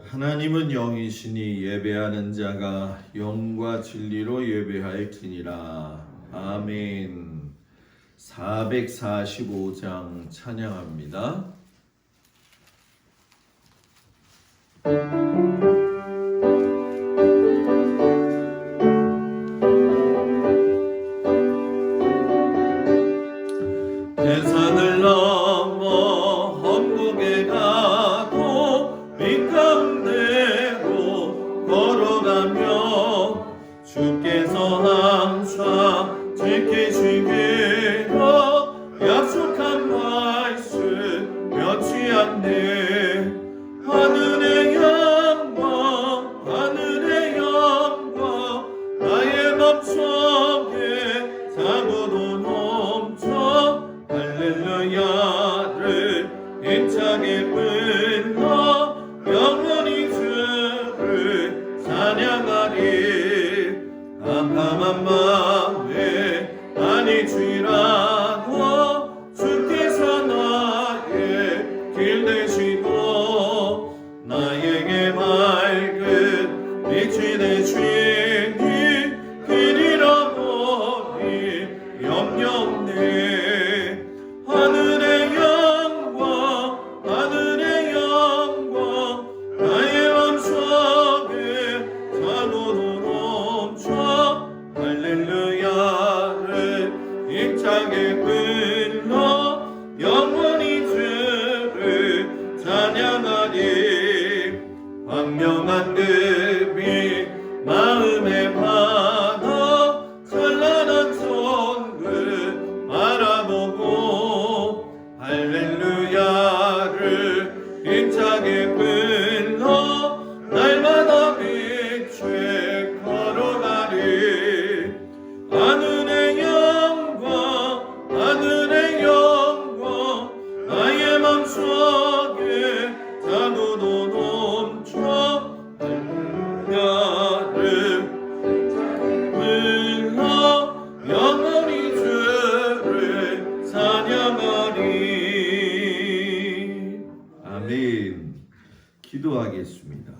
하나님은 영이시니 예배하는 자가 영과 진리로 예배할지니라. 아멘. 445장 찬양합니다. 대산을 넘어 헌국에 가도 밑가운데로 걸어가며 주께서 항상 지키시기로 약속한 말씀 며치 않네. 하늘의 영광 하늘의 영광 나의 맘속에 사고도 넘쳐 할렐루야를 힘차게 불러 영원히 주를 찬양하리. 깜깜한 마음에 아니 주이라고 주께서 나의 길 되시고 나에게 밝은 빛이 되시니 길 잃어버리 염려 없네. 하늘의 영광 하늘의 영광 나의 맘속에 사고도 넘쳐 할렐루야를 힘차게 불러 영원히 주를 찬양하리. 광명한 그 빛 마음에 받아 찬란한 손을 바라보고 할렐루야를 힘차게 불러 날마다 빛에 걸어가리. 하늘의 영광 하늘의 영광 나의 맘속에 사고도 넘쳐 할렐루야를 불러 영원히 주를 찬양하리. 아멘. 기도하겠습니다.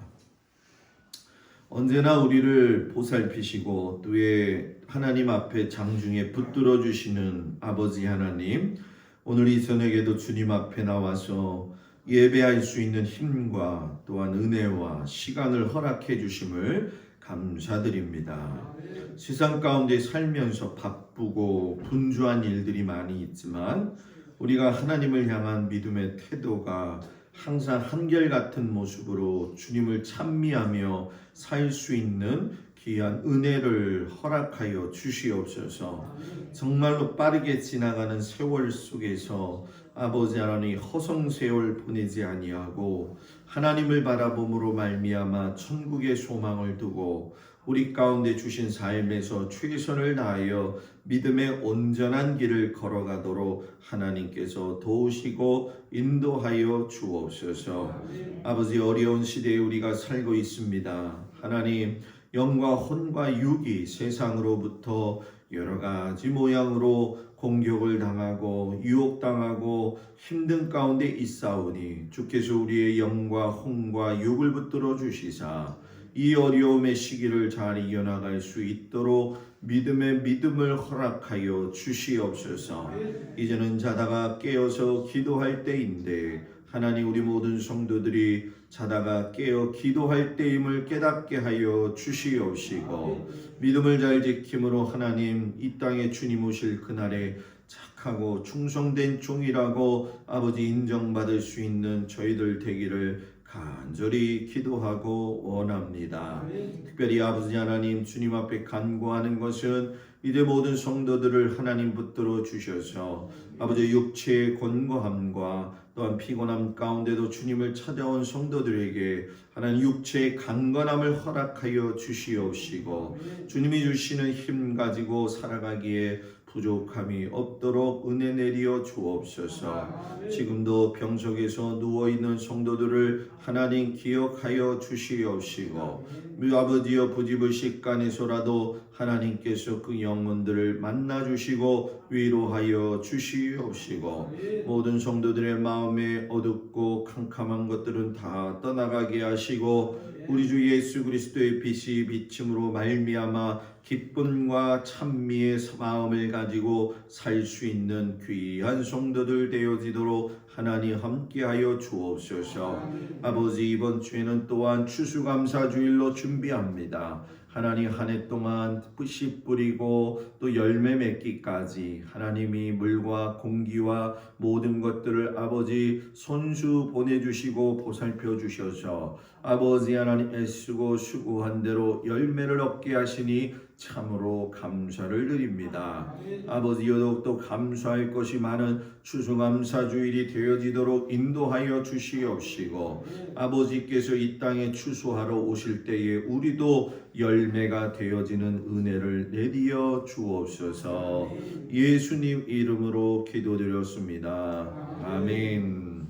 언제나 우리를 보살피시고 또에 하나님 앞에 장중에 붙들어 주시는 아버지 하나님, 오늘 이 저녁에도 주님 앞에 나와서 예배할 수 있는 힘과 또한 은혜와 시간을 허락해 주심을 감사드립니다. 세상 가운데 살면서 바쁘고 분주한 일들이 많이 있지만 우리가 하나님을 향한 믿음의 태도가 항상 한결같은 모습으로 주님을 찬미하며 살 수 있는 귀한 은혜를 허락하여 주시옵소서. 정말로 빠르게 지나가는 세월 속에서 아버지 하나님 허송세월 보내지 아니하고 하나님을 바라봄으로 말미암아 천국의 소망을 두고 우리 가운데 주신 삶에서 최선을 다하여 믿음의 온전한 길을 걸어가도록 하나님께서 도우시고 인도하여 주옵소서. 아버지, 어려운 시대에 우리가 살고 있습니다. 하나님, 영과 혼과 육이 세상으로부터 여러 가지 모양으로 공격을 당하고 유혹당하고 힘든 가운데 있사오니 주께서 우리의 영과 혼과 육을 붙들어 주시사 이 어려움의 시기를 잘 이겨나갈 수 있도록 믿음의 믿음을 허락하여 주시옵소서. 이제는 자다가 깨어서 기도할 때인데 하나님, 우리 모든 성도들이 자다가 깨어 기도할 때임을 깨닫게 하여 주시옵시고 믿음을 잘 지킴으로 하나님, 이 땅에 주님 오실 그날에 착하고 충성된 종이라고 아버지 인정받을 수 있는 저희들 되기를 간절히 기도하고 원합니다. 특별히 아버지 하나님, 주님 앞에 간구하는 것은 이제 모든 성도들을 하나님 붙들어 주셔서 아버지 육체의 권고함과 또한 피곤함 가운데도 주님을 찾아온 성도들에게 하나님 육체의 강건함을 허락하여 주시옵시고 주님이 주시는 힘 가지고 살아가기에 부족함이 없도록 은혜 내리어 주옵소서. 지금도 병석에서 누워있는 성도들을 하나님 기억하여 주시옵시고, 아버지여 부집을 식간에서라도 하나님께서 그 영혼들을 만나주시고 위로하여 주시옵시고, 모든 성도들의 마음에 어둡고 캄캄한 것들은 다 떠나가게 하시고, 우리 주 예수 그리스도의 빛이 비침으로 말미암아 기쁨과 찬미의 마음을 가지고 살 수 있는 귀한 성도들 되어지도록 하나님 함께하여 주옵소서. 아버지, 이번 주에는 또한 추수감사주일로 준비합니다. 하나님, 한 해 동안 씨 뿌리고 또 열매 맺기까지 하나님이 물과 공기와 모든 것들을 아버지 손수 보내주시고 보살펴 주셔서 아버지 하나님 애쓰고 수고한 대로 열매를 얻게 하시니 참으로 감사를 드립니다. 아버지, 더욱더 감사할 것이 많은 추수감사주일이 되어지도록 인도하여 주시옵시고, 아버지께서 이 땅에 추수하러 오실 때에 우리도 열매가 되어지는 은혜를 내리어 주옵소서. 예수님 이름으로 기도드렸습니다. 아멘.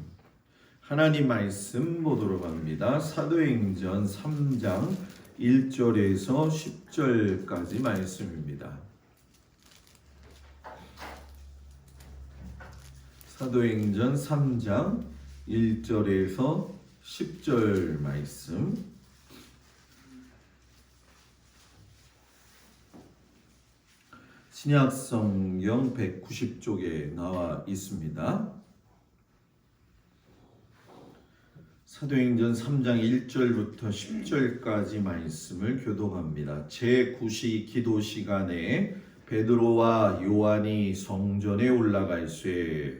하나님 말씀 보도록 합니다. 사도행전 3장 1절에서 10절까지 말씀입니다. 사도행전 3장 1절에서 10절 말씀. 신약성경 190쪽에 나와 있습니다. 사도행전 3장 1절부터 10절까지 말씀을 교독합니다. 제9시 기도 시간에 베드로와 요한이 성전에 올라갈새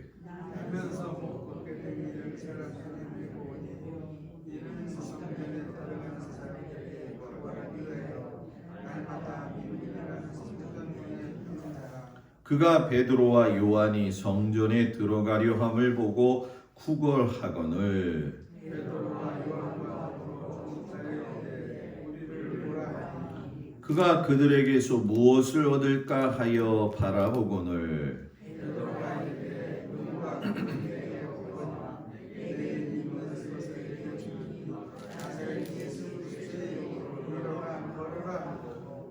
그가 베드로와 요한이 성전에 들어가려 함을 보고 구걸하거늘 그가 그들에게서 무엇을 얻을까 하여 바라보거늘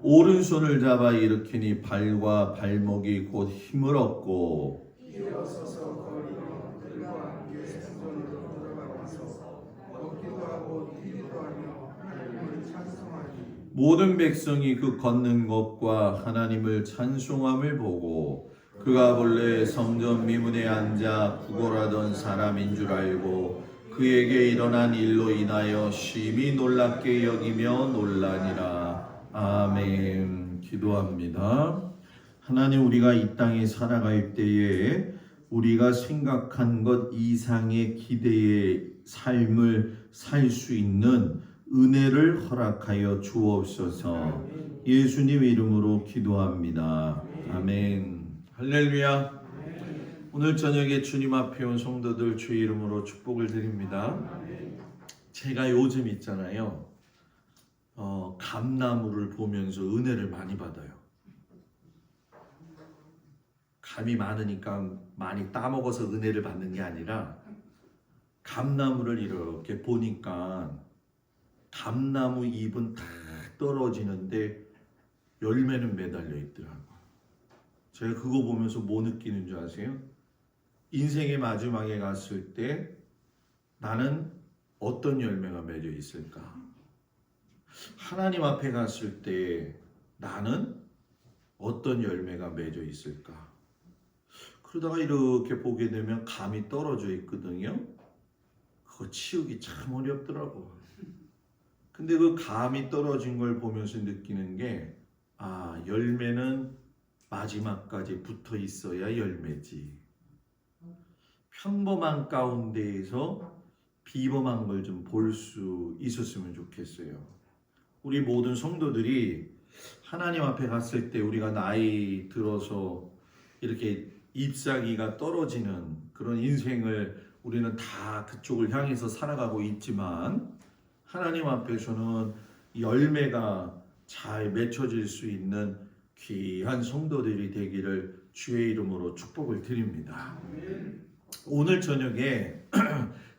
오른손을 잡아 일으키니 발과 발목이 곧 힘을 얻고 모든 백성이 그 걷는 것과 하나님을 찬송함을 보고 그가 본래 성전 미문에 앉아 구걸하던 사람인 줄 알고 그에게 일어난 일로 인하여 심히 놀랍게 여기며 놀라니라. 아멘. 기도합니다. 하나님, 우리가 이 땅에 살아갈 때에 우리가 생각한 것 이상의 기대의 삶을 살 수 있는 은혜를 허락하여 주옵소서. 예수님 이름으로 기도합니다. 아멘. 할렐루야. 오늘 저녁에 주님 앞에 온 성도들 주의 이름으로 축복을 드립니다. 제가 요즘 있잖아요, 감나무를 보면서 은혜를 많이 받아요. 감이 많으니까 많이 따먹어서 은혜를 받는 게 아니라 감나무를 이렇게 보니까 감나무 잎은 다 떨어지는데 열매는 매달려 있더라고요. 제가 그거 보면서 뭐 느끼는 줄 아세요? 인생의 마지막에 갔을 때 나는 어떤 열매가 맺어 있을까? 하나님 앞에 갔을 때 나는 어떤 열매가 맺어 있을까? 그러다가 이렇게 보게 되면 감이 떨어져 있거든요. 그거 치우기 참 어렵더라고. 근데 그 감이 떨어진 걸 보면서 느끼는 게, 열매는 마지막까지 붙어 있어야 열매지. 평범한 가운데에서 비범한 걸 좀 볼 수 있었으면 좋겠어요. 우리 모든 성도들이 하나님 앞에 갔을 때 우리가 나이 들어서 이렇게 잎사귀가 떨어지는 그런 인생을 우리는 다 그쪽을 향해서 살아가고 있지만, 하나님 앞에서는 열매가 잘 맺혀질 수 있는 귀한 성도들이 되기를 주의 이름으로 축복을 드립니다. 오늘 저녁에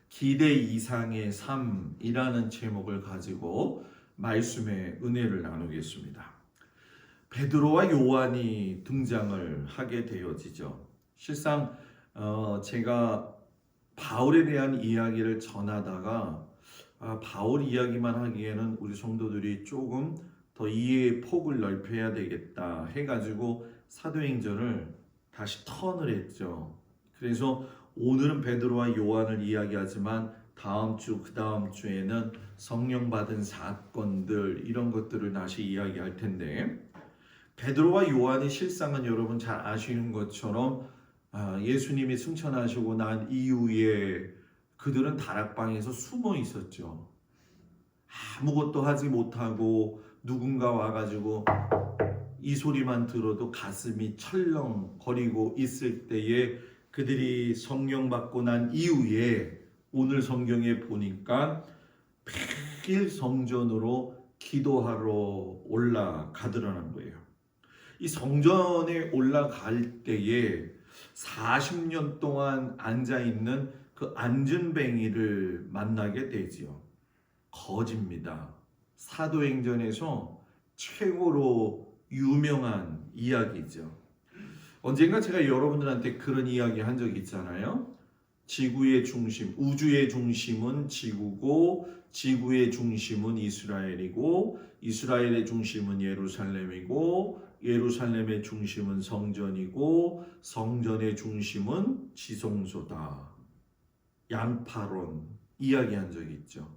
기대 이상의 삶이라는 제목을 가지고 말씀의 은혜를 나누겠습니다. 베드로와 요한이 등장을 하게 되어지죠. 실상 제가 바울에 대한 이야기를 전하다가 바울 이야기만 하기에는 우리 성도들이 조금 더 이해의 폭을 넓혀야 되겠다 해가지고 사도행전을 다시 턴을 했죠. 그래서 오늘은 베드로와 요한을 이야기하지만 다음 주, 그 다음 주에는 성령 받은 사건들 이런 것들을 다시 이야기할 텐데, 베드로와 요한의 실상은 여러분 잘 아시는 것처럼 예수님이 승천하시고 난 이후에 그들은 다락방에서 숨어 있었죠. 아무것도 하지 못하고 누군가 와가지고 이 소리만 들어도 가슴이 철렁거리고 있을 때에 그들이 성령 받고 난 이후에 오늘 성경에 보니까 매일 성전으로 기도하러 올라가더라는 거예요. 이 성전에 올라갈 때에 40년 동안 앉아있는 그 안진뱅이를 만나게 되지요. 거지입니다. 사도행전에서 최고로 유명한 이야기죠. 언젠가 제가 여러분들한테 그런 이야기 한 적이 있잖아요. 지구의 중심, 우주의 중심은 지구고 지구의 중심은 이스라엘이고 이스라엘의 중심은 예루살렘이고 예루살렘의 중심은 성전이고 성전의 중심은 지성소다. 양파론 이야기한 적이 있죠.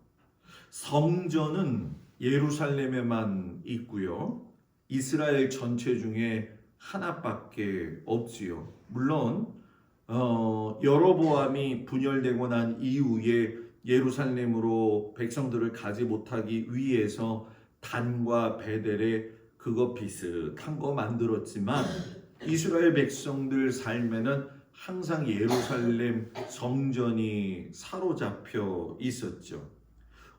성전은 예루살렘에만 있고요. 이스라엘 전체 중에 하나밖에 없지요. 물론 여로보암이 분열되고 난 이후에 예루살렘으로 백성들을 가지 못하기 위해서 단과 베델에 그거 비슷한 거 만들었지만 이스라엘 백성들 삶에는 항상 예루살렘 성전이 사로잡혀 있었죠.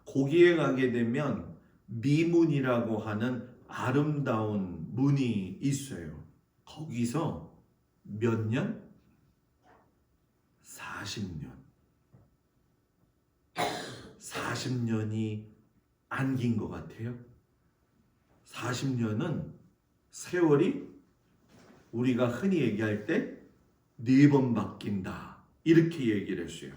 거기에 가게 되면 미문이라고 하는 아름다운 문이 있어요. 거기서 몇 년? 40년. 40년이 안긴 것 같아요. 40년은 세월이 우리가 흔히 얘기할 때 4번 바뀐다. 이렇게 얘기를 했어요.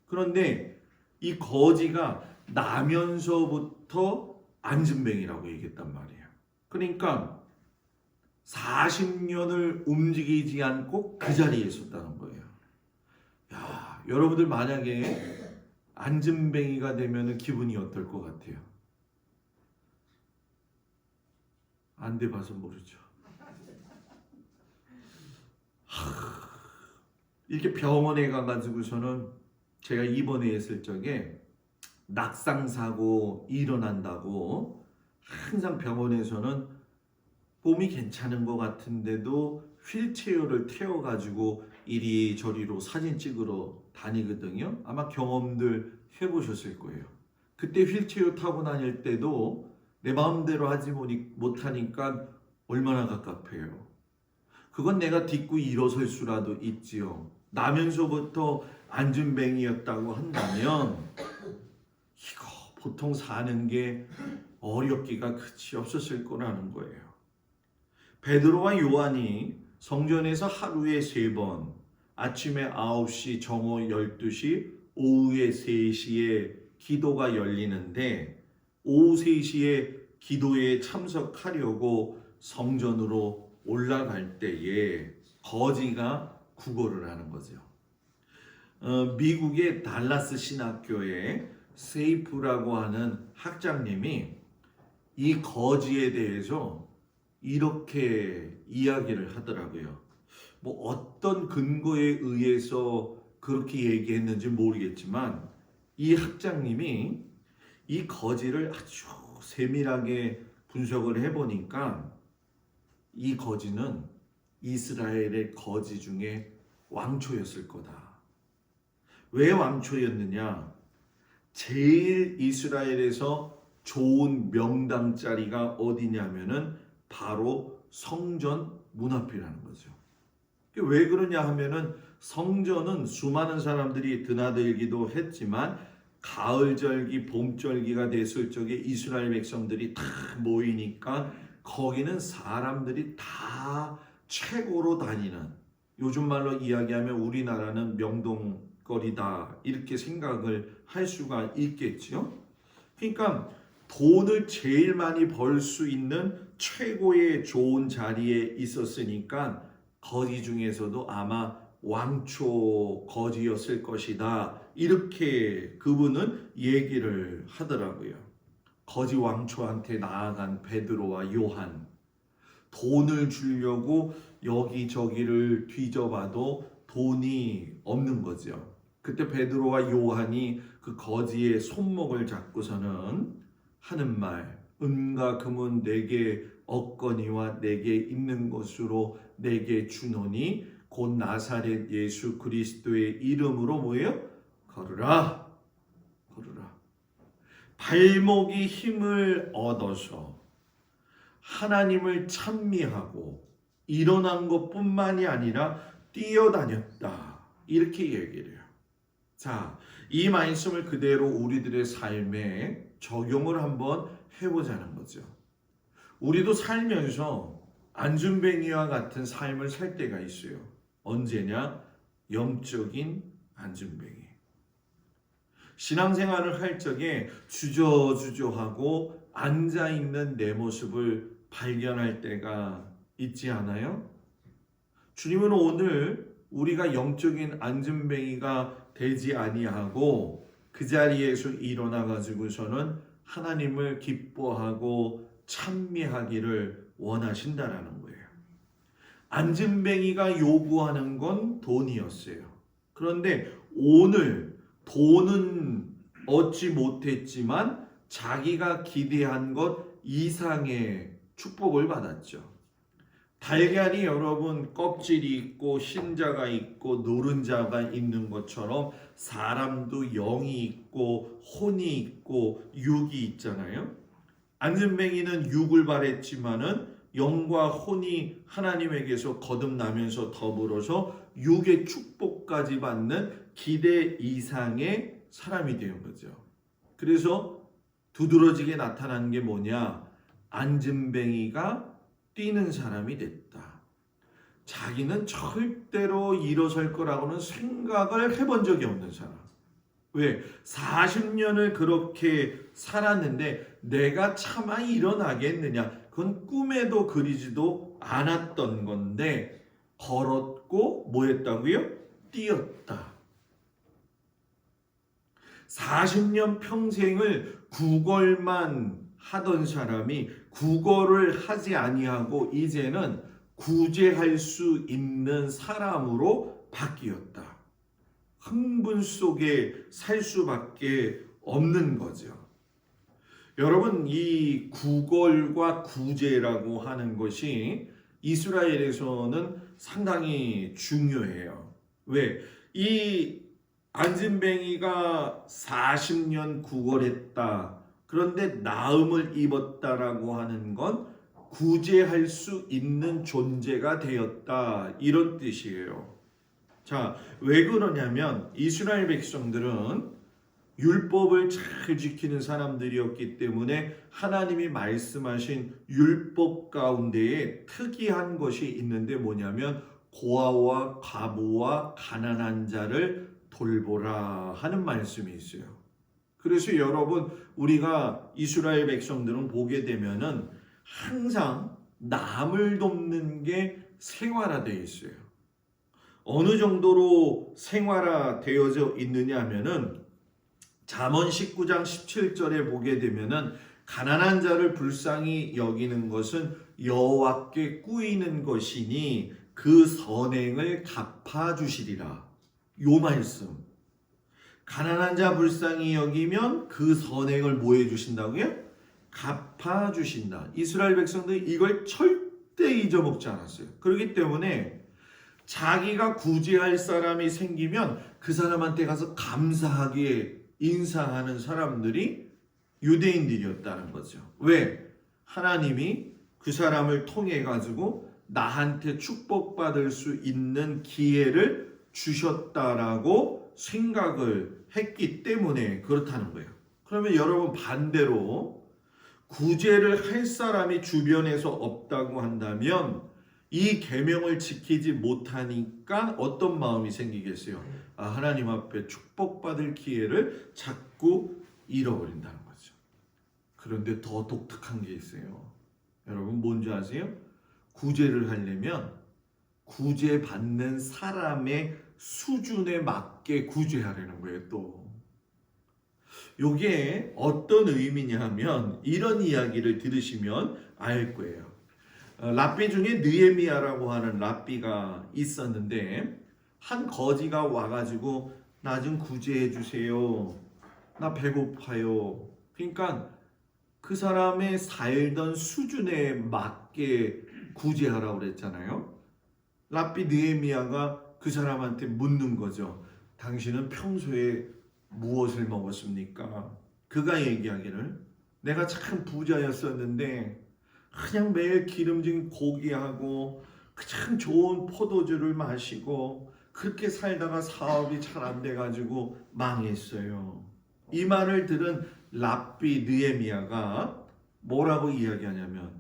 그런데 이 거지가 나면서부터 안진뱅이라고 얘기했단 말이에요. 그러니까 40년을 움직이지 않고 그 자리에 있었다는 거예요. 야, 여러분들 만약에 안진뱅이가 되면 기분이 어떨 것 같아요? 안 돼봐서 모르죠. 이렇게 병원에 가가지고서는 제가 입원했을 적에 낙상사고 일어난다고 항상 병원에서는 몸이 괜찮은 것 같은데도 휠체어를 태워가지고 이리저리로 사진 찍으러 다니거든요. 아마 경험들 해보셨을 거예요. 그때 휠체어 타고 다닐 때도 내 마음대로 하지 못하니까 얼마나 갑갑해요. 그건 내가 딛고 일어설 수라도 있지요. 나면서부터 안진뱅이였다고 한다면 이거 보통 사는 게 어렵기가 끝이 없었을 거라는 거예요. 베드로와 요한이 성전에서 하루에 3번, 아침에 9시, 정오 12시, 오후에 3시에 기도가 열리는데 오후 3시에 기도에 참석하려고 성전으로 올라갈 때에 거지가 구걸을 하는 거죠. 미국의 달라스 신학교에 세이프라고 하는 학장님이 이 거지에 대해서 이렇게 이야기를 하더라고요. 뭐 어떤 근거에 의해서 그렇게 얘기했는지 모르겠지만 이 학장님이 이 거지를 아주 세밀하게 분석을 해보니까 이 거지는 이스라엘의 거지 중에 왕초였을 거다. 왜 왕초였느냐? 제일 이스라엘에서 좋은 명당 자리가 어디냐면은 바로 성전 문 앞이라는 거죠. 왜 그러냐 하면은 성전은 수많은 사람들이 드나들기도 했지만 가을절기, 봄절기가 됐을 적에 이스라엘 백성들이 다 모이니까 거기는 사람들이 다 최고로 다니는, 요즘 말로 이야기하면 우리나라는 명동거리다 이렇게 생각을 할 수가 있겠죠. 그러니까 돈을 제일 많이 벌 수 있는 최고의 좋은 자리에 있었으니까 거지 중에서도 아마 왕초 거지였을 것이다, 이렇게 그분은 얘기를 하더라고요. 거지 왕초한테 나아간 베드로와 요한, 돈을 주려고 여기저기를 뒤져봐도 돈이 없는 거죠. 그때 베드로와 요한이 그 거지의 손목을 잡고서는 하는 말, 은과 금은 내게 얻거니와 내게 있는 것으로 내게 주노니 곧 나사렛 예수 그리스도의 이름으로 뭐예요? 걸으라, 걸으라. 발목이 힘을 얻어서 하나님을 찬미하고 일어난 것뿐만이 아니라 뛰어다녔다, 이렇게 얘기를 해요. 자, 이 말씀을 그대로 우리들의 삶에 적용을 한번 해보자는 거죠. 우리도 살면서 안준뱅이와 같은 삶을 살 때가 있어요. 언제냐? 영적인 안준뱅이. 신앙생활을 할 적에 주저주저하고 앉아있는 내 모습을 발견할 때가 있지 않아요? 주님은 오늘 우리가 영적인 안준뱅이가 되지 아니하고 그 자리에서 일어나 가지고서는 하나님을 기뻐하고 찬미하기를 원하신다라는 거예요. 안준뱅이가 요구하는 건 돈이었어요. 그런데 오늘 돈은 얻지 못했지만 자기가 기대한 것 이상의 축복을 받았죠. 달걀이 여러분 껍질이 있고 흰자가 있고 노른자가 있는 것처럼 사람도 영이 있고 혼이 있고 육이 있잖아요. 안준뱅이는 육을 바랬지만은 영과 혼이 하나님에게서 거듭나면서 더불어서 육의 축복까지 받는 기대 이상의 사람이 된 거죠. 그래서 두드러지게 나타난 게 뭐냐? 안준뱅이가 뛰는 사람이 됐다. 자기는 절대로 일어설 거라고는 생각을 해본 적이 없는 사람. 왜? 40년을 그렇게 살았는데 내가 차마 일어나겠느냐? 그건 꿈에도 그리지도 않았던 건데 걸었고 뭐 했다고요? 뛰었다. 40년 평생을 구걸만 하던 사람이 구걸을 하지 아니하고 이제는 구제할 수 있는 사람으로 바뀌었다. 흥분 속에 살 수밖에 없는 거죠. 여러분, 이 구걸과 구제라고 하는 것이 이스라엘에서는 상당히 중요해요. 왜? 이 안진뱅이가 40년 구걸했다. 그런데 나음을 입었다라고 하는 건 구제할 수 있는 존재가 되었다, 이런 뜻이에요. 자, 왜 그러냐면 이스라엘 백성들은 율법을 잘 지키는 사람들이었기 때문에 하나님이 말씀하신 율법 가운데에 특이한 것이 있는데 뭐냐면 고아와 과부와 가난한 자를 돌보라 하는 말씀이 있어요. 그래서 여러분, 우리가 이스라엘 백성들은 보게 되면은 항상 남을 돕는 게 생활화되어 있어요. 어느 정도로 생활화되어져 있느냐 하면은 잠언 19장 17절에 보게 되면은 가난한 자를 불쌍히 여기는 것은 여호와께 꾸이는 것이니 그 선행을 갚아주시리라. 요 말씀. 가난한 자 불쌍히 여기면 그 선행을 뭐 해주신다고요? 갚아주신다. 이스라엘 백성들이 이걸 절대 잊어먹지 않았어요. 그렇기 때문에 자기가 구제할 사람이 생기면 그 사람한테 가서 감사하게 인사하는 사람들이 유대인들이었다는 거죠. 왜? 하나님이 그 사람을 통해 가지고 나한테 축복받을 수 있는 기회를 주셨다라고 생각을 했기 때문에 그렇다는 거예요. 그러면 여러분 반대로 구제를 할 사람이 주변에서 없다고 한다면 이 계명을 지키지 못하니까 어떤 마음이 생기겠어요? 하나님 앞에 축복받을 기회를 자꾸 잃어버린다는 거죠. 그런데 더 독특한 게 있어요. 여러분 뭔지 아세요? 구제를 하려면 구제받는 사람의 수준에 맞게 구제하려는 거예요. 또 이게 어떤 의미냐면 이런 이야기를 들으시면 알 거예요. 랍비 중에 느헤미야라고 하는 랍비가 있었는데 한 거지가 와가지고 나 좀 구제해 주세요. 나 배고파요. 그러니까 그 사람의 살던 수준에 맞게 구제하라고 그랬잖아요. 랍비 느헤미야가 그 사람한테 묻는 거죠. 당신은 평소에 무엇을 먹었습니까? 그가 얘기하기를 내가 참 부자였었는데 그냥 매일 기름진 고기하고 참 좋은 포도주를 마시고 그렇게 살다가 사업이 잘 안 돼가지고 망했어요. 이 말을 들은 랍비 느헤미야가 뭐라고 이야기하냐면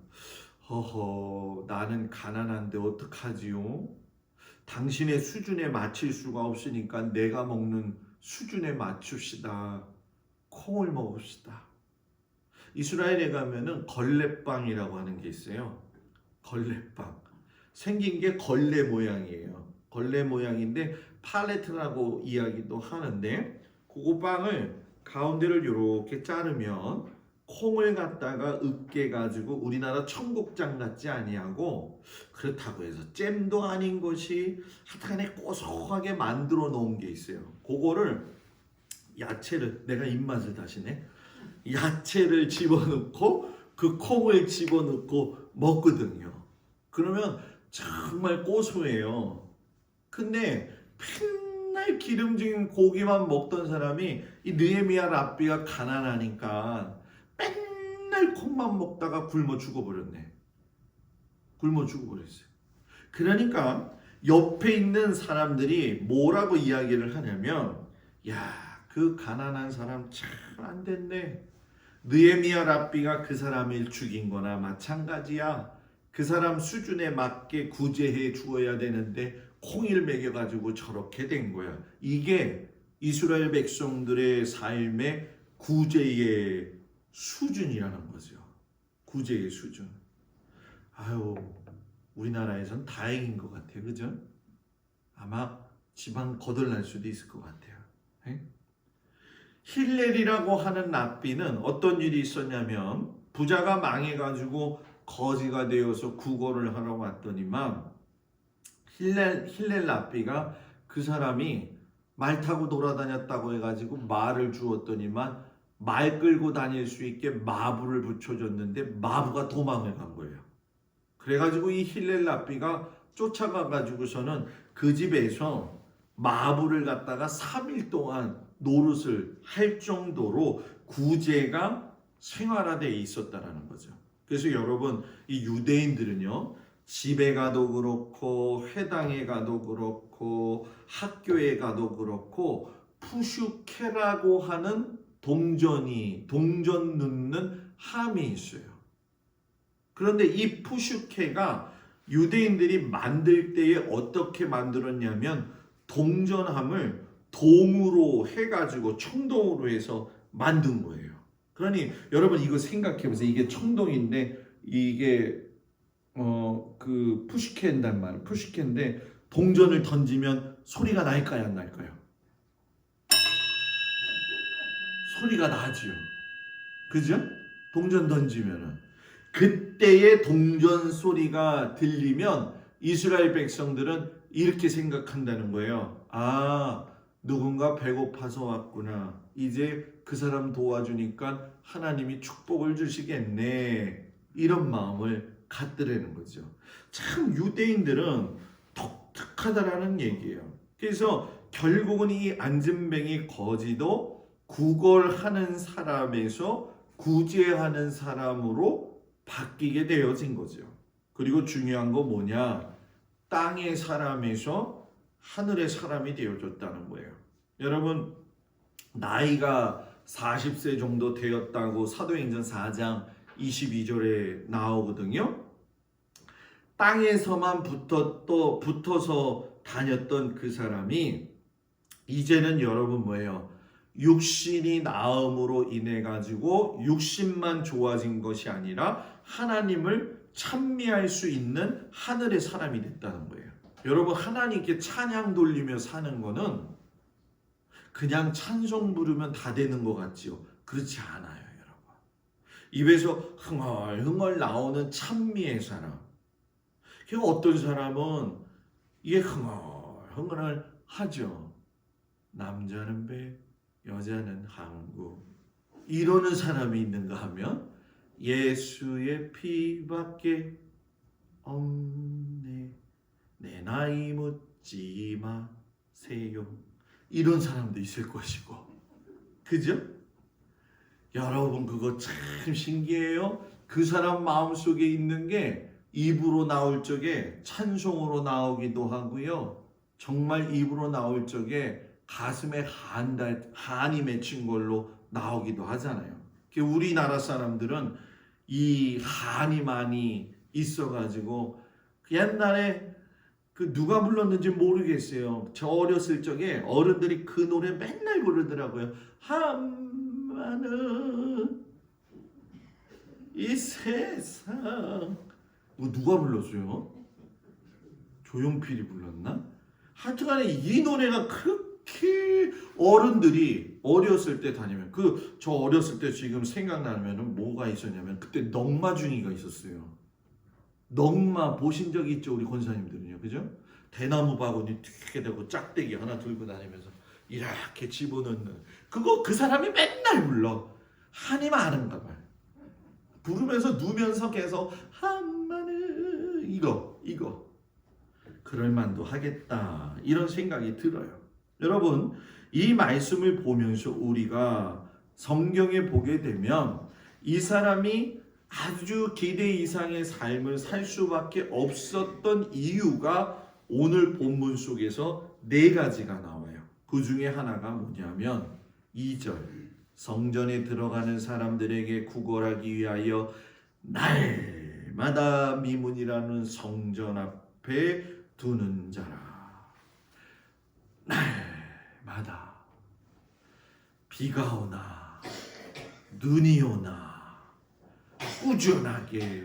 허허 나는 가난한데 어떡하지요? 당신의 수준에 맞출 수가 없으니까 내가 먹는 수준에 맞춥시다. 콩을 먹읍시다. 이스라엘에 가면은 걸레빵이라고 하는 게 있어요. 걸레빵. 생긴 게 걸레 모양이에요. 걸레 모양인데 팔레트라고 이야기도 하는데 그거 빵을 가운데를 이렇게 자르면 콩을 갖다가 으깨 가지고 우리나라 청국장 같지 아니하고 그렇다고 해서 잼도 아닌 것이 하여튼간에 고소하게 만들어 놓은 게 있어요. 그거를 야채를 내가 입맛을 다시네. 야채를 집어넣고 그 콩을 집어넣고 먹거든요. 그러면 정말 고소해요. 근데 맨날 기름진 고기만 먹던 사람이 이 느헤미야 랍비가 가난하니까 맨날 콩만 먹다가 굶어 죽어버렸네. 굶어 죽어버렸어요. 그러니까 옆에 있는 사람들이 뭐라고 이야기를 하냐면 야 그 가난한 사람 참 안 됐네. 느헤미야 랍비가 그 사람을 죽인 거나 마찬가지야. 그 사람 수준에 맞게 구제해 주어야 되는데 콩을 먹여가지고 저렇게 된 거야. 이게 이스라엘 백성들의 삶의 구제의 수준이라는 거죠. 구제의 수준. 아유, 우리나라에선 다행인 것 같아요. 그죠? 아마 지방 거덜날 수도 있을 것 같아요. 에? 힐렐이라고 하는 랍비는 어떤 일이 있었냐면 부자가 망해가지고 거지가 되어서 구걸을 하러 왔더니만 힐렐 랍비가 그 사람이 말 타고 돌아다녔다고 해가지고 말을 주었더니만 말 끌고 다닐 수 있게 마부를 붙여줬는데 마부가 도망을 간 거예요. 그래가지고 이 힐렐 랍비가 쫓아가가지고서는 그 집에서 마부를 갖다가 3일 동안 노릇을 할 정도로 구제가 생활화되어 있었다라는 거죠. 그래서 여러분 이 유대인들은요 집에 가도 그렇고 회당에 가도 그렇고 학교에 가도 그렇고 푸슈케라고 하는 동전 넣는 함이 있어요. 그런데 이 푸슈케가 유대인들이 만들 때에 어떻게 만들었냐면 동전함을 동으로 해가지고 청동으로 해서 만든 거예요. 그러니 여러분 이거 생각해 보세요. 이게 청동인데 이게 그 푸시케인단 말이에요. 푸시케인데 동전을 던지면 소리가 날까요, 안 날까요? 소리가 나지요. 그죠? 동전 던지면은 그때의 동전 소리가 들리면 이스라엘 백성들은 이렇게 생각한다는 거예요. 아, 누군가 배고파서 왔구나. 이제 그 사람 도와주니까 하나님이 축복을 주시겠네. 이런 마음을 갖더라는 거죠. 참 유대인들은 독특하다라는 얘기예요. 그래서 결국은 이 안진뱅이 거지도 구걸하는 사람에서 구제하는 사람으로 바뀌게 되어진 거죠. 그리고 중요한 거 뭐냐? 땅의 사람에서 하늘의 사람이 되어졌다는 거예요. 여러분, 나이가 40세 정도 되었다고 사도행전 4장 22절에 나오거든요. 땅에서만 붙어서 다녔던 그 사람이 이제는 여러분 뭐예요? 육신이 나음으로 인해 가지고 육신만 좋아진 것이 아니라 하나님을 찬미할 수 있는 하늘의 사람이 됐다는 거예요. 여러분, 하나님께 찬양 돌리며 사는 거는 그냥 찬송 부르면 다 되는 것 같지요? 그렇지 않아요, 여러분. 입에서 흥얼흥얼 나오는 찬미의 사람. 어떤 사람은 이게 흥얼흥얼 하죠. 남자는 배, 여자는 항구. 이러는 사람이 있는가 하면 예수의 피밖에 없네. 내 나이 묻지 마세요. 이런 사람도 있을 것이고. 그죠? 여러분, 그거 참 신기해요. 그 사람 마음속에 있는 게 입으로 나올 적에 찬송으로 나오기도 하고요. 정말 입으로 나올 적에 가슴에 한이 맺힌 걸로 나오기도 하잖아요. 우리나라 사람들은 이 한이 많이 있어가지고 옛날에 그 누가 불렀는지 모르겠어요. 저 어렸을 적에 어른들이 그 노래 맨날 부르더라고요. 한마는 이 세상. 누가 불렀어요? 조용필이 불렀나? 하여튼간에 이 노래가 그렇게 어른들이 어렸을 때 다니면 저 어렸을 때 지금 생각나면은 뭐가 있었냐면 그때 넝마중이가 있었어요. 넝마 보신 적 있죠, 우리 권사님들은요, 그죠? 대나무 바구니 튀게 되고 짝대기 하나 들고 다니면서 이렇게 집어넣는 그거 그 사람이 맨날 불러. 한이 많은가 봐요. 부르면서 누면서 계속 한마는 이거 그럴 만도 하겠다, 이런 생각이 들어요. 여러분, 이 말씀을 보면서 우리가 성경에 보게 되면 이 사람이 아주 기대 이상의 삶을 살 수밖에 없었던 이유가 오늘 본문 속에서 4가지가 나와요. 그 중에 하나가 뭐냐면 2절, 성전에 들어가는 사람들에게 구걸하기 위하여 날마다 미문이라는 성전 앞에 두는 자라. 날마다 비가 오나 눈이 오나 꾸준하게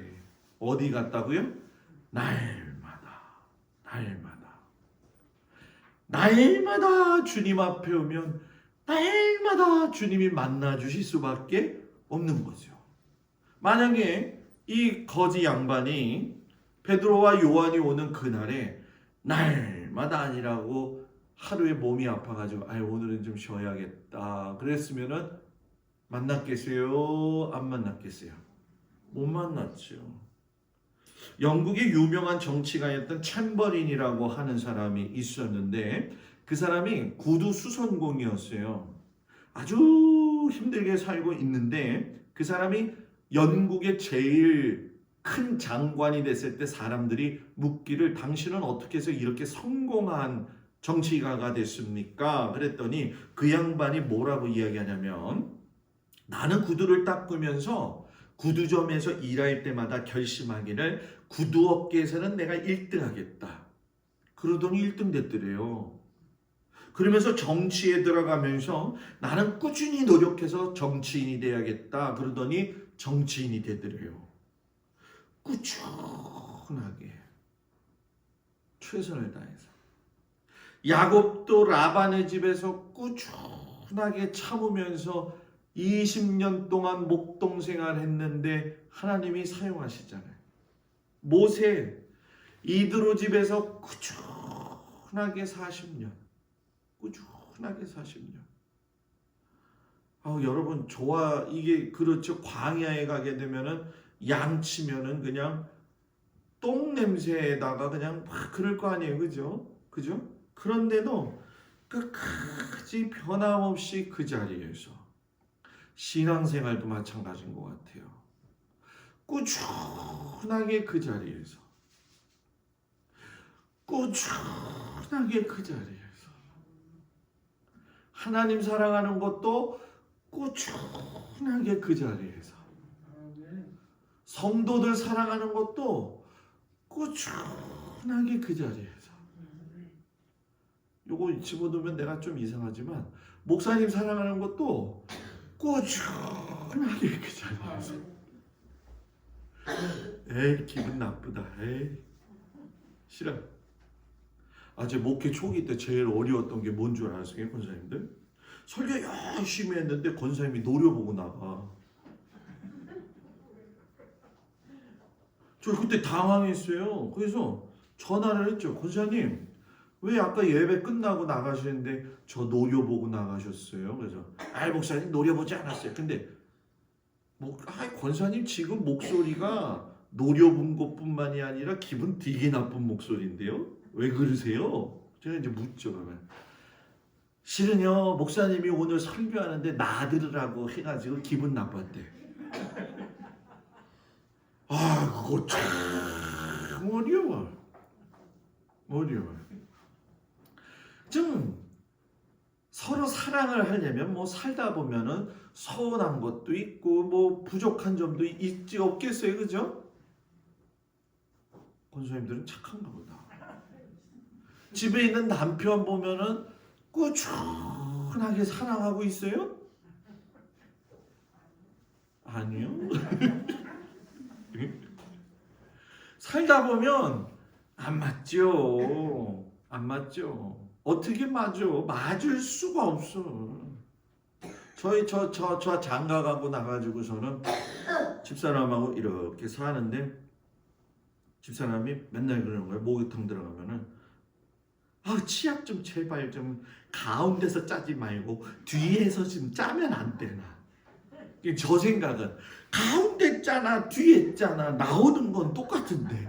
어디 갔다고요? 날마다 주님 앞에 오면 날마다 주님이 만나 주실 수밖에 없는 거죠. 만약에 이 거지 양반이 베드로와 요한이 오는 그날에 날마다 아니라고 하루에 몸이 아파가지고 오늘은 좀 쉬어야겠다 그랬으면은 만났겠어요? 안 만났겠어요? 못 만났죠. 영국의 유명한 정치가였던 챔버린이라고 하는 사람이 있었는데 그 사람이 구두 수선공이었어요. 아주 힘들게 살고 있는데 그 사람이 영국의 제일 큰 장관이 됐을 때 사람들이 묻기를 당신은 어떻게 해서 이렇게 성공한 정치가가 됐습니까? 그랬더니 그 양반이 뭐라고 이야기하냐면 나는 구두를 닦으면서 구두점에서 일할 때마다 결심하기를 구두업계에서는 내가 1등 하겠다. 그러더니 1등 됐더래요. 그러면서 정치에 들어가면서 나는 꾸준히 노력해서 정치인이 돼야겠다. 그러더니 정치인이 되더래요. 꾸준하게 최선을 다해서. 야곱도 라반의 집에서 꾸준하게 참으면서 20년 동안 목동 생활했는데 하나님이 사용하시잖아요. 모세, 이드로 집에서 꾸준하게 40년. 여러분 이게 그렇죠. 광야에 가게 되면은 양치면은 그냥 똥 냄새에다가 그냥 막 그럴 거 아니에요, 그죠? 그런데도 끝까지 변함없이 그 자리에서 신앙생활도 마찬가지인 것 같아요. 꾸준하게 그 자리에서 꾸준하게 그 자리에서 하나님 사랑하는 것도 꾸준하게 그 자리에서 성도들 사랑하는 것도 꾸준하게 그 자리에서 요거 집어넣으면 내가 좀 이상하지만 목사님 사랑하는 것도 꾸준하게 그 자리에서 에이 기분 나쁘다 에이 싫어. 제 목회 초기 때 제일 어려웠던 게 뭔 줄 아세요 권사님들? 설교 열심히 했는데 권사님이 노려보고 나가. 저 그때 당황했어요. 그래서 전화를 했죠. 권사님 왜 아까 예배 끝나고 나가시는데 저 노려보고 나가셨어요? 그래서 목사님 노려보지 않았어요. 근데 권사님 지금 목소리가 노려본 것뿐만이 아니라 기분 되게 나쁜 목소리인데요? 왜 그러세요? 제가 이제 묻죠. 그러면 실은요 목사님이 오늘 설교하는데 나들으라고 해가지고 기분 나빴대. 그거 참 어려워. 좀 서로 사랑을 하려면 살다 보면은 서운한 것도 있고 부족한 점도 있지 없겠어요, 그죠? 권사님들은 착한가 보다. 집에 있는 남편 보면은 꾸준하게 사랑하고 있어요? 아니요. 살다 보면 안 맞죠. 어떻게 맞아? 맞을 수가 없어. 저 장가가고 나가지고서는 집사람하고 이렇게 사는데 집사람이 맨날 그러는 거예요. 목욕탕 들어가면은 치약 좀 제발 좀 가운데서 짜지 말고 뒤에서 좀 짜면 안 되나. 저 생각은 가운데 짜나 뒤에 짜나 나오는 건 똑같은데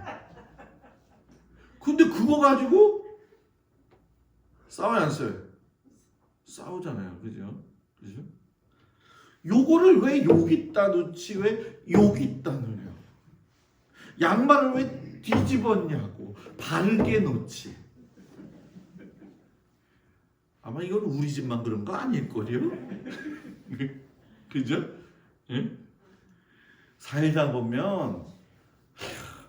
근데 그거 가지고 싸워요 안 싸워요? 싸우잖아요. 그죠? 요거를 왜 여기다 놓지 왜 여기다 놓냐. 양말을 왜 뒤집었냐고 바르게 놓지. 아마 이건 우리 집만 그런 거 아닐걸요? 그죠? 응? 살다 보면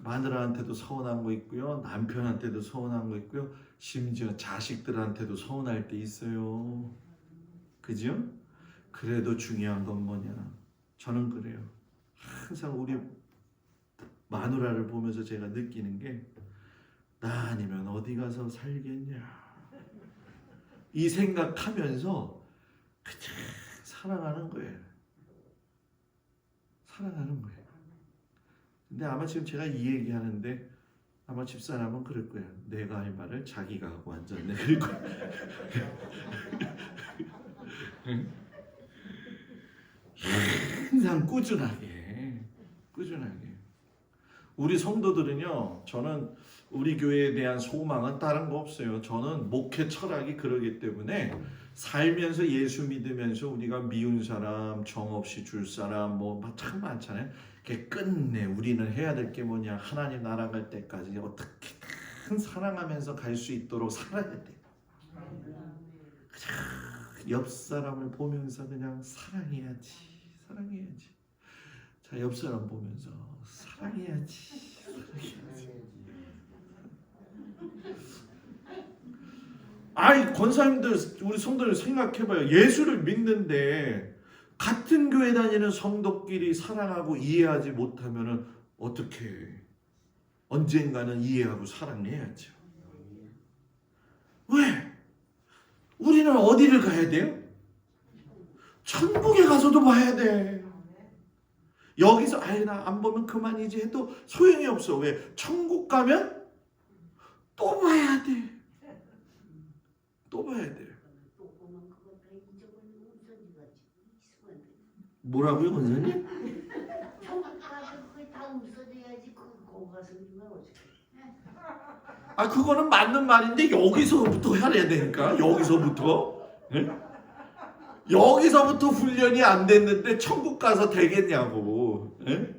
마누라한테도 서운한 거 있고요. 남편한테도 서운한 거 있고요. 심지어 자식들한테도 서운할 때 있어요. 그죠? 그래도 중요한 건 뭐냐? 저는 그래요. 항상 우리 마누라를 보면서 제가 느끼는 게 나 아니면 어디 가서 살겠냐. 이 생각하면서 그냥 사랑하는 거예요. 근데 아마 지금 제가 이 얘기하는데 아마 집사람은 그럴 거예요. 내가 할 말을 자기가 하고 앉았네. 그럴 거예요. 항상 꾸준하게. 우리 성도들은요. 저는 우리 교회에 대한 소망은 다른 거 없어요. 저는 목회 철학이 그러기 때문에 살면서 예수 믿으면서 우리가 미운 사람, 정없이 줄 사람 참 많잖아요. 끝내 우리는 해야 될 게 뭐냐. 하나님 나라 갈 때까지 어떻게든 사랑하면서 갈 수 있도록 살아야 돼. 그냥 옆 사람을 보면서 그냥 사랑해야지. 자, 옆 사람 보면서 사랑해야지. 권사님들 우리 성도들 생각해봐요. 예수를 믿는데 같은 교회 다니는 성도끼리 사랑하고 이해하지 못하면은 어떻게 언젠가는 이해하고 사랑해야죠. 왜? 우리는 어디를 가야 돼요? 천국에 가서도 봐야 돼. 여기서 나 안 보면 그만이지 해도 소용이 없어. 왜? 천국 가면 또 봐야 돼. 뭐라고요, 권사님? 천국 가서 그게 다 없어져야지 거기 가서 우리가 어떻게? 그거는 맞는 말인데 여기서부터 해야 되니까. 여기서부터. 네? 여기서부터 훈련이 안 됐는데 천국 가서 되겠냐고. 네?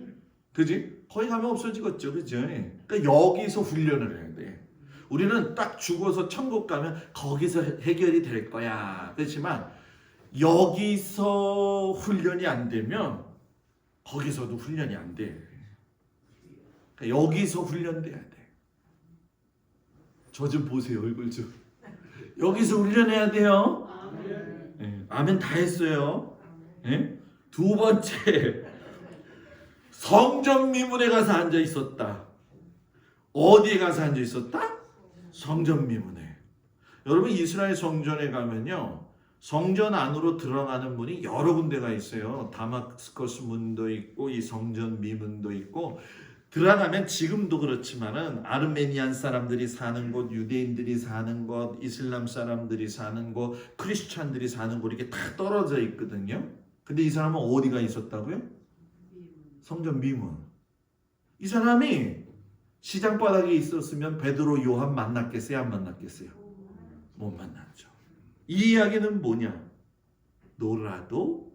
그지? 거기 가면 없어지겠죠. 그죠? 그러니까 여기서 훈련을 해야 돼. 우리는 딱 죽어서 천국 가면 거기서 해결이 될 거야. 그렇지만 여기서 훈련이 안 되면 거기서도 훈련이 안 돼. 그러니까 여기서 훈련돼야 돼. 저 좀 보세요, 얼굴 좀. 여기서 훈련해야 돼요. 네, 아멘 다 했어요. 네? 두 번째, 성전 미문에 가서 앉아 있었다. 어디에 가서 앉아 있었다? 성전 미문에. 여러분 이스라엘 성전에 가면요, 성전 안으로 들어가는 문이 여러 군데가 있어요. 다마스커스 문도 있고 이 성전 미문도 있고, 들어가면 지금도 그렇지만은 아르메니안 사람들이 사는 곳, 유대인들이 사는 곳, 이슬람 사람들이 사는 곳, 크리스찬들이 사는 곳 이렇게 다 떨어져 있거든요. 근데 이 사람은 어디가 있었다고요? 성전 미문. 이 사람이 시장 바닥에 있었으면 베드로, 요한 만났겠어요? 안 만났겠어요? 못 만났죠. 이 이야기는 뭐냐? 놀아도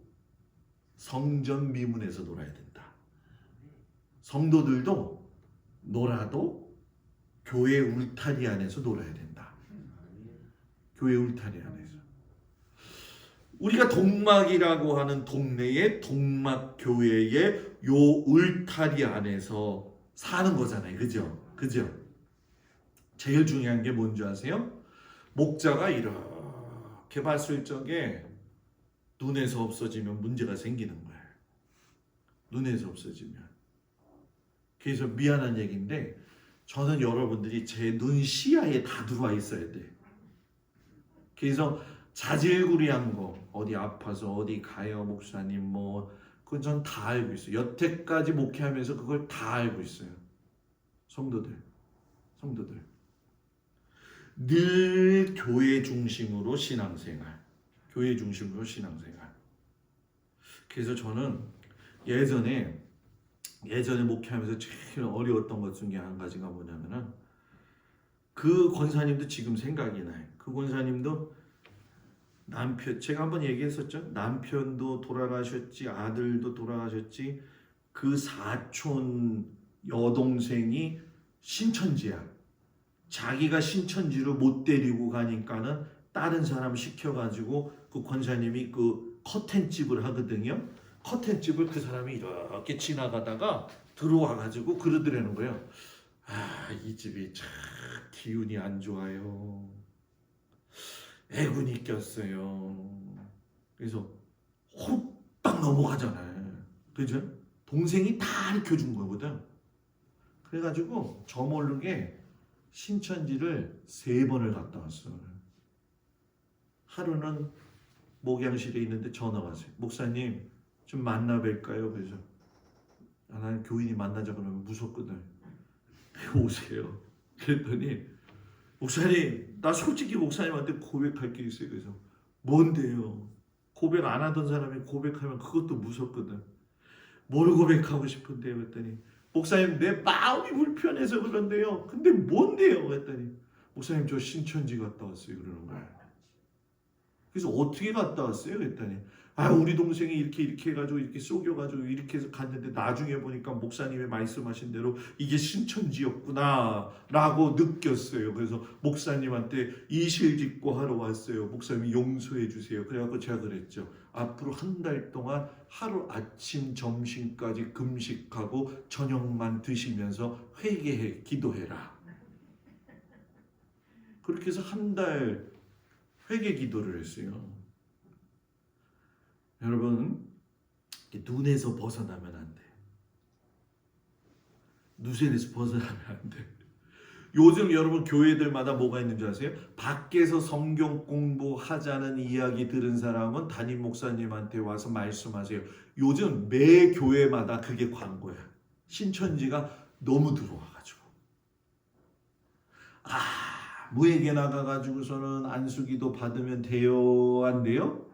성전 미문에서 놀아야 된다. 성도들도 놀아도 교회 울타리 안에서 놀아야 된다. 교회 울타리 안에서. 우리가 동막이라고 하는 동네의 동막 교회의 요 울타리 안에서 사는 거잖아요. 그죠? 그죠? 제일 중요한 게 뭔지 아세요? 목자가 이렇게 봤을 적에 눈에서 없어지면 문제가 생기는 거예요. 눈에서 없어지면. 그래서 미안한 얘기인데 저는 여러분들이 제 눈 시야에 다 들어와 있어야 돼. 그래서 자질구리한 거, 어디 아파서 어디 가요 목사님 뭐, 그건 전 다 알고 있어요. 여태까지 목회하면서 그걸 다 알고 있어요. 성도들 늘 교회 중심으로 신앙생활, 교회 중심으로 신앙생활. 그래서 저는 예전에 목회하면서 제일 어려웠던 것 중에 한 가지가 뭐냐면은, 그 권사님도 지금 생각이 나요. 그 권사님도 남편, 제가 한번 얘기했었죠. 남편도 돌아가셨지, 아들도 돌아가셨지, 그 사촌 여동생이 신천지야. 자기가 신천지로 못 데리고 가니까는 다른 사람 시켜가지고 그 권사님이 그 커튼집을 하거든요. 커튼집을 그 사람이 이렇게 지나가다가 들어와가지고 그러더라는 거예요. 아, 이 집이 참 기운이 안 좋아요. 애군이 꼈어요. 그래서 호딱 넘어가잖아요. 그죠? 동생이 다 가르쳐준 거거든. 그래가지고 저 모르게 신천지를 3번을 갔다 왔어요. 하루는 목양실에 있는데 전화가 왔어요. 목사님 좀 만나 뵐까요? 그래서 나는 교인이 만나자 그러면 무섭거든. 오세요. 그랬더니 목사님, 나 솔직히 목사님한테 고백할 게 있어요. 그래서 뭔데요? 고백 안 하던 사람이 고백하면 그것도 무섭거든. 뭘 고백하고 싶은데요? 그랬더니 목사님 내 마음이 불편해서 그런데요. 근데 뭔데요? 그랬더니 목사님 저 신천지 갔다 왔어요. 그러는 거예요. 그래서 어떻게 갔다 왔어요? 그랬더니 우리 동생이 이렇게 해가지고 이렇게 속여가지고 이렇게 해서 갔는데 나중에 보니까 목사님의 말씀하신 대로 이게 신천지였구나 라고 느꼈어요. 그래서 목사님한테 이실직고 하러 왔어요. 목사님이 용서해 주세요. 그래갖고 제가 그랬죠. 앞으로 한 달 동안 하루 아침 점심까지 금식하고 저녁만 드시면서 회개해 기도해라. 그렇게 해서 한 달 회개 기도를 했어요. 여러분, 눈에서 벗어나면 안 돼. 눈에서 벗어나면 안 돼. 요즘 여러분 교회들마다 뭐가 있는 줄 아세요? 밖에서 성경 공부하자는 이야기 들은 사람은 담임 목사님한테 와서 말씀하세요. 요즘 매 교회마다 그게 광고야. 신천지가 너무 들어와가지고. 무에게 나가가지고서는 안수기도 받으면 돼요? 안 돼요?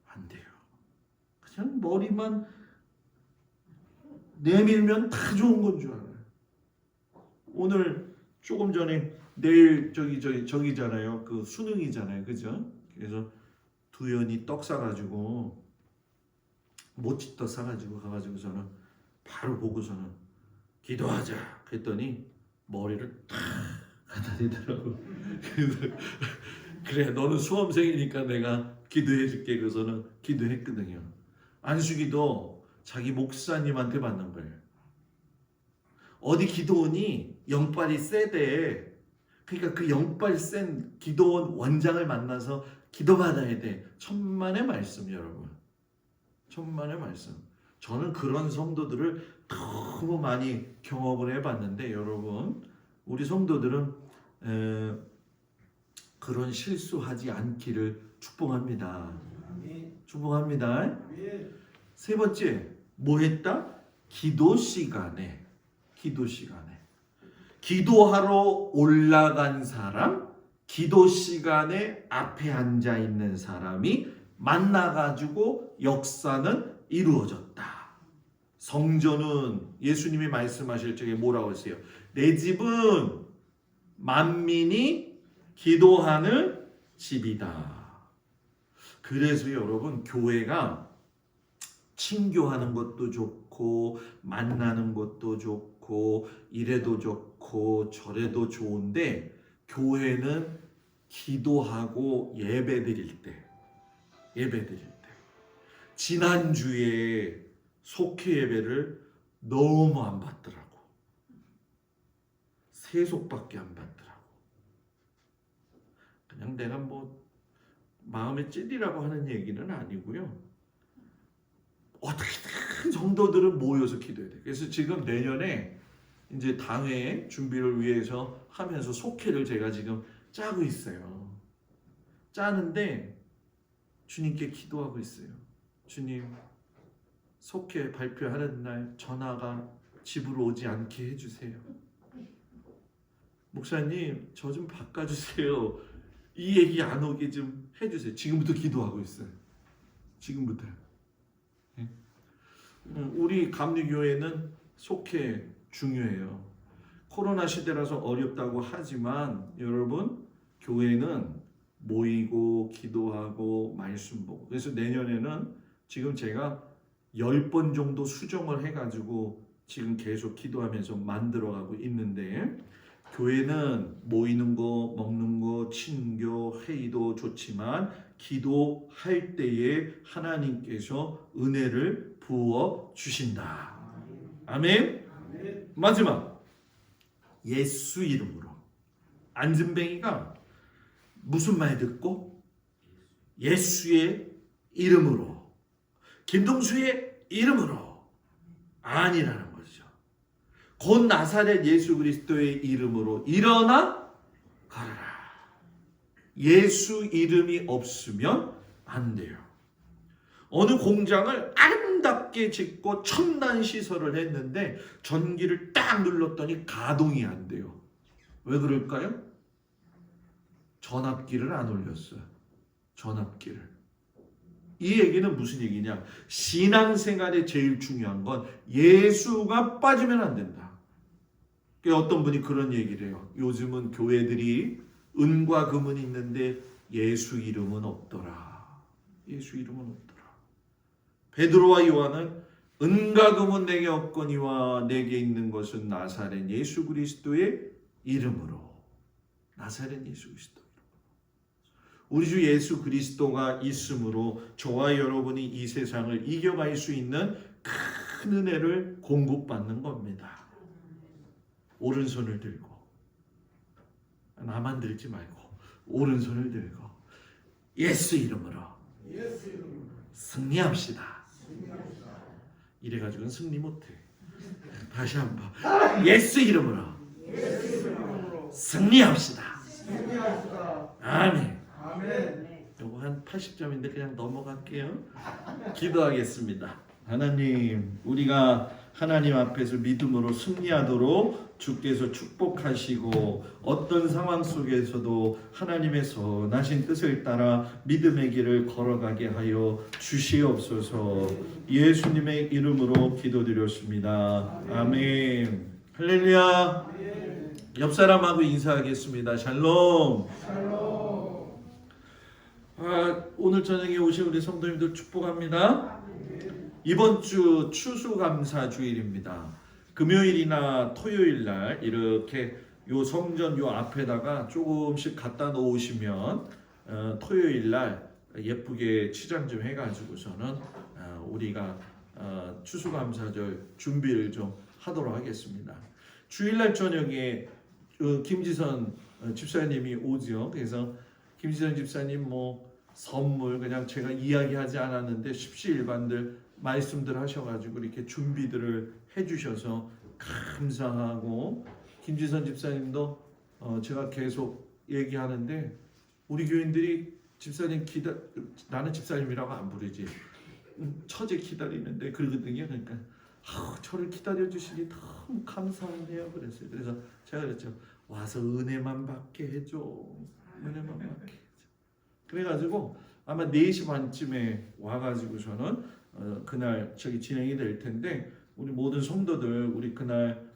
안 돼요. 그냥 머리만 내밀면 다 좋은 건 줄 알아요. 오늘 조금 전에 내일 저기잖아요. 그 수능이잖아요. 그죠? 그래서 두연이 떡 사가지고 모찌떡 사가지고 가가지고서는 바로 보고서는 기도하자 그랬더니 머리를 탁 가난이더라고. 그래서 그래 너는 수험생이니까 내가 기도해줄게. 그래서는 기도했거든요. 안수기도 자기 목사님한테 받는 거예요. 어디 기도원이 영빨이 세대. 그러니까 그 영빨 센 기도원 원장을 만나서 기도받아야 돼. 천만의 말씀 여러분. 천만의 말씀. 저는 그런 성도들을 너무 많이 경험을 해봤는데 여러분 우리 성도들은 그런 실수하지 않기를 축복합니다. 축복합니다. 세 번째 뭐 했다? 기도 시간에 기도하러 올라간 사람, 기도 시간에 앞에 앉아 있는 사람이 만나가지고 역사는 이루어졌다. 성전은 예수님이 말씀하실 적에 뭐라고 했어요? 내 집은 만민이 기도하는 집이다. 그래서 여러분 교회가 친교하는 것도 좋고 만나는 것도 좋고 이래도 좋고 저래도 좋은데 교회는 기도하고 예배드릴 때 지난주에 속회 예배를 너무 안 받더라고. 세속밖에 안 받더라고. 그냥 내가 뭐 마음에 찔리라고 하는 얘기는 아니고요. 어떻게든 성도들은 모여서 기도해야 돼. 그래서 지금 내년에 이제 당회 준비를 위해서 하면서 속회를 제가 지금 짜고 있어요. 짜는데 주님께 기도하고 있어요. 주님, 속회 발표하는 날 전화가 집으로 오지 않게 해주세요. 목사님, 저 좀 바꿔주세요. 이 얘기 안 오게 좀 해주세요. 지금부터 기도하고 있어요. 지금부터요. 우리 감리교회는 속회 중요해요. 코로나 시대라서 어렵다고 하지만 여러분 교회는 모이고 기도하고 말씀 보고 그래서 내년에는 지금 제가 10번 정도 수정을 해가지고 지금 계속 기도하면서 만들어가고 있는데 교회는 모이는 거 먹는 거 친교 회의도 좋지만 기도할 때에 하나님께서 은혜를 부어 주신다. 아멘. 마지막 예수 이름으로 안진뱅이가 무슨 말 듣고 예수의 이름으로 김동수의 이름으로 아니라는 거죠. 곧 나사렛 예수 그리스도의 이름으로 일어나 걸어라. 예수 이름이 없으면 안 돼요. 어느 공장을 아름답게 짓고 첨단 시설을 했는데 전기를 딱 눌렀더니 가동이 안 돼요. 왜 그럴까요? 전압기를 안 올렸어요. 전압기를. 이 얘기는 무슨 얘기냐? 신앙생활에 제일 중요한 건 예수가 빠지면 안 된다. 어떤 분이 그런 얘기를 해요. 요즘은 교회들이 은과 금은 있는데 예수 이름은 없더라. 예수 이름은 없더라. 베드로와 요한은 은과 금은 내게 없거니와 내게 있는 것은 나사렛 예수 그리스도의 이름으로. 나사렛 예수 그리스도. 우리 주 예수 그리스도가 있으므로 저와 여러분이 이 세상을 이겨갈 수 있는 큰 은혜를 공급받는 겁니다. 오른손을 들고 나만 들지 말고 오른손을 들고 예수 이름으로 승리합시다. 이래가지고는 승리 못해. 다시 한번 예수 이름으로 승리합시다. 아멘. 요거 한 80점인데 그냥 넘어갈게요. 기도하겠습니다. 하나님, 우리가 하나님 앞에서 믿음으로 승리하도록 주께서 축복하시고 어떤 상황 속에서도 하나님의 선하신 뜻을 따라 믿음의 길을 걸어가게 하여 주시옵소서. 예수님의 이름으로 기도드렸습니다. 아멘. 할렐루야. 옆 사람하고 인사하겠습니다. 샬롬. 오늘 저녁에 오신 우리 성도님들 축복합니다. 이번 주 추수감사 주일입니다. 금요일이나 토요일 날 이렇게 요 성전 요 앞에다가 조금씩 갖다 놓으시면 토요일 날 예쁘게 치장 좀 해가지고서는 우리가 추수감사절 준비를 좀 하도록 하겠습니다. 주일날 저녁에 김지선 집사님이 오죠. 그래서 김지선 집사님 뭐 선물 그냥 제가 이야기하지 않았는데 십시일반들 말씀들 하셔가지고 이렇게 준비들을 해주셔서 감사하고, 김지선 집사님도 제가 계속 얘기하는데 우리 교인들이 집사님 나는 집사님이라고 안 부르지, 처제 기다리는데 그러거든요. 그러니까 저를 기다려 주시니 너무 감사하네요. 그랬어요. 그래서 제가 그랬죠. 와서 은혜만 받게 해줘. 은혜만 받게 해줘. 그래가지고 아마 4시 반쯤에 와가지고서는 그날 저기 진행이 될 텐데, 우리 모든 성도들 우리 그날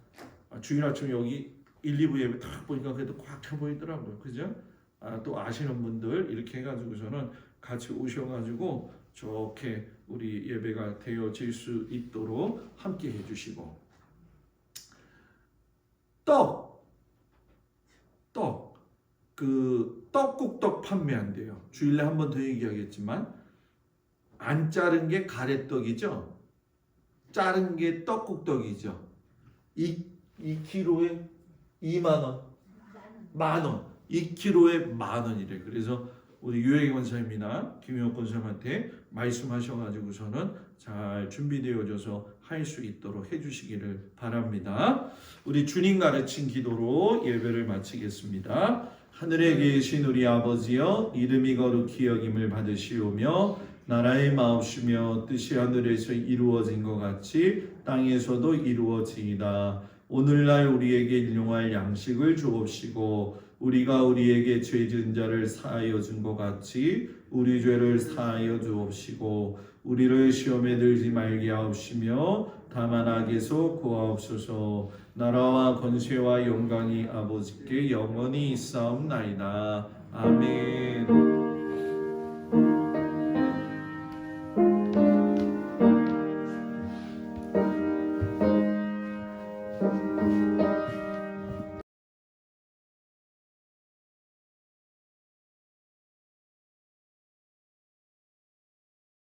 주일 아침 여기 1, 2부 예배 딱 보니까 그래도 꽉 차 보이더라고요. 그죠? 또 아시는 분들 이렇게 해가지고서는 같이 오셔가지고 좋게 우리 예배가 되어질 수 있도록 함께 해주시고, 떡국떡 판매한대요. 주일에 한 번 더 얘기하겠지만, 안 자른 게 가래떡이죠. 자른 게 떡국떡이죠. 2kg에 2만 원, 만 원, 2kg에 만 원이래. 그래서 우리 유혜경 권사님이나 김용옥 권사님한테 말씀하셔가지고서는 잘 준비되어져서 할 수 있도록 해주시기를 바랍니다. 우리 주님 가르친 기도로 예배를 마치겠습니다. 하늘에 계신 우리 아버지여, 이름이 거룩히 여김을 받으시오며 나라의 마옵시며 뜻이 하늘에서 이루어진 것 같이 땅에서도 이루어지이다. 오늘날 우리에게 일용할 양식을 주옵시고 우리가 우리에게 죄 지은 자를 사하여 준 것 같이 우리 죄를 사하여 주옵시고 우리를 시험에 들지 말게 하옵시며 다만 악에서 구하옵소서. 나라와 권세와 영광이 아버지께 영원히 있사옵나이다. 아멘.